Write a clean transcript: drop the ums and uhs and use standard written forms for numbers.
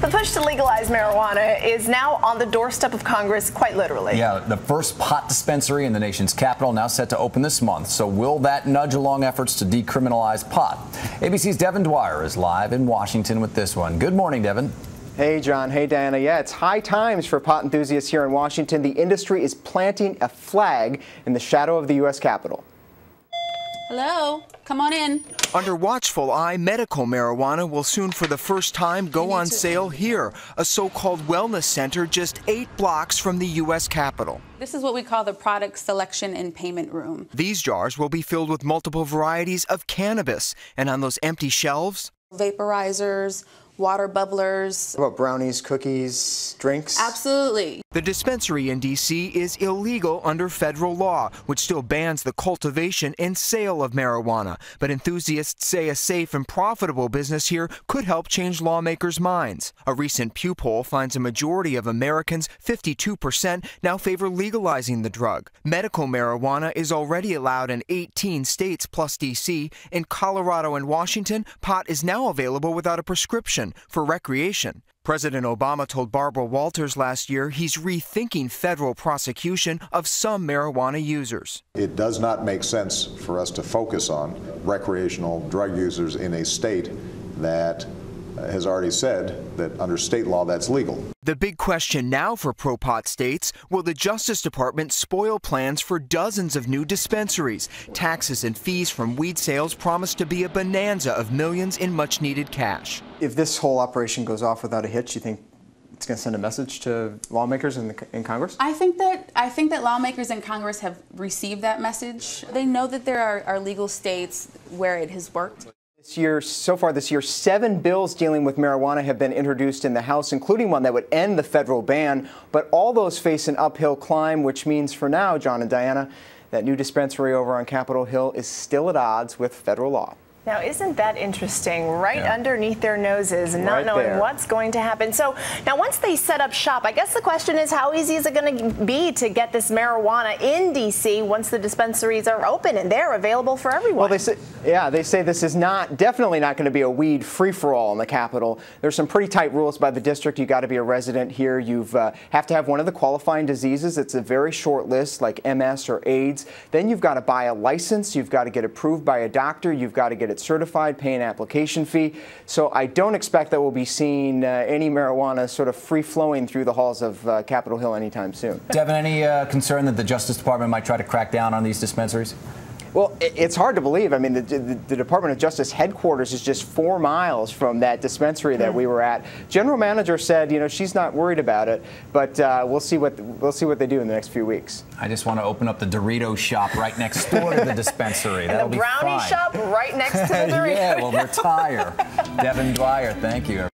The push to legalize marijuana is now on the doorstep of Congress, quite literally. Yeah, the first pot dispensary in the nation's capital now set to open this month. So will that nudge along efforts to decriminalize pot? ABC's Devin Dwyer is live in Washington with this one. Good morning, Devin. Hey, John. Hey, Diana. Yeah, it's high times for pot enthusiasts here in Washington. The industry is planting a flag in the shadow of the U.S. Capitol. Hello, come on in. Under watchful eye, medical marijuana will soon for the first time go on sale here, a so-called wellness center just 8 blocks from the U.S. Capitol. This is what we call the product selection and payment room. These jars will be filled with multiple varieties of cannabis, and on those empty shelves, Vaporizers, water bubblers. What about brownies, cookies, drinks? Absolutely. The dispensary in D.C. is illegal under federal law, which still bans the cultivation and sale of marijuana. But enthusiasts say a safe and profitable business here could help change lawmakers' minds. A recent Pew poll finds a majority of Americans, 52%, now favor legalizing the drug. Medical marijuana is already allowed in 18 states plus D.C. In Colorado and Washington, pot is now available without a prescription for recreation. President Obama told Barbara Walters last year he's rethinking federal prosecution of some marijuana users. It does not make sense for us to focus on recreational drug users in a state that has already said that under state law that's legal. The big question now for pro-pot states, will the Justice Department spoil plans for dozens of new dispensaries? Taxes and fees from weed sales promise to be a bonanza of millions in much-needed cash. If this whole operation goes off without a hitch, you think it's going to send a message to lawmakers in Congress? I think that lawmakers in Congress have received that message. They know that there are legal states where it has worked. So far this year, 7 bills dealing with marijuana have been introduced in the House, including one that would end the federal ban. But all those face an uphill climb, which means for now, John and Diana, that new dispensary over on Capitol Hill is still at odds with federal law. Now, isn't that interesting? Right underneath their noses and not knowing what's going to happen. So now once they set up shop, I guess the question is how easy is it going to be to get this marijuana in D.C. once the dispensaries are open and they're available for everyone? Well, they say this is definitely not going to be a weed free-for-all in the Capitol. There's some pretty tight rules by the district. You've got to be a resident here. You have to have one of the qualifying diseases. It's a very short list, like MS or AIDS. Then you've got to buy a license. You've got to get approved by a doctor. You've got to get it certified, pay an application fee. So I don't expect that we'll be seeing any marijuana sort of free-flowing through the halls of Capitol Hill anytime soon. Devin, any concern that the Justice Department might try to crack down on these dispensaries? Well, it's hard to believe. I mean, the Department of Justice headquarters is just 4 miles from that dispensary that we were at. General manager said, you know, she's not worried about it, but we'll see what they do in the next few weeks. I just want to open up the Dorito shop right next door to the dispensary. And the brownie shop right next to the Dorito. Yeah, we'll retire. Devin Dwyer, thank you.